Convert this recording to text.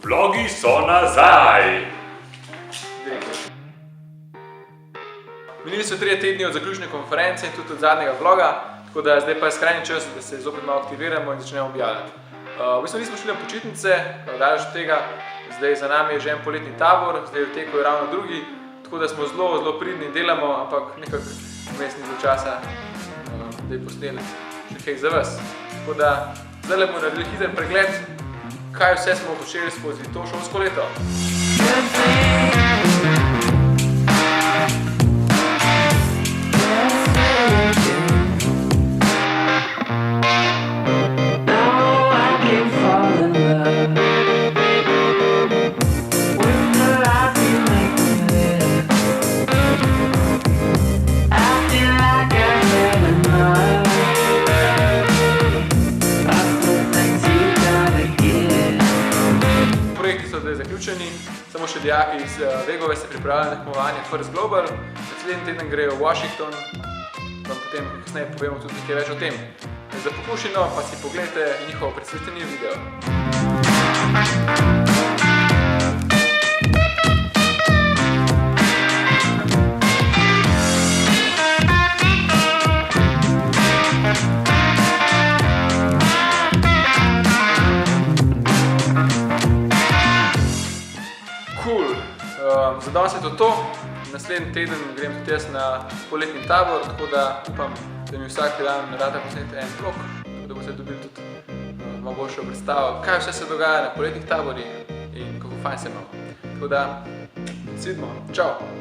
Vlogi so nazaj! Minili so 3 tedni od zaključne konference in tudi od zadnjega vloga, tako da zdaj pa je skrajni čas, da se zopet malo aktiviramo in začnemo objavljati. V bistvu nismo šli na počitnice, daleč od tega, zdaj za nami je že en poletni tabor, zdaj v teku je ravno drugi, tako da smo zelo pridni in delamo, ampak nekako vmes ni do časa, da je posneli še kaj za vas. Tako da zdaj bomo naredili hiter pregled, kaj vse smo počeli skozi to šolsko leto. Zaključeni, samo še dijaki iz Vegove se pripravljajo na tekmovanje First Global. Naslednji teden grejo v Washington, vam potem kasneje povemo tudi nekaj več o tem. Za pokušino pa si pogledajte njihov predstavitveni video. Za danes je to. Naslednji teden grem tudi jaz na poletni tabor, tako da upam, da mi vsak dan rada posnete en vlog, da boste dobili tudi malo boljšo predstavo, kaj vse se dogaja na poletnih taborih in kako fajn se imamo. Tako da, se vidimo. Čau!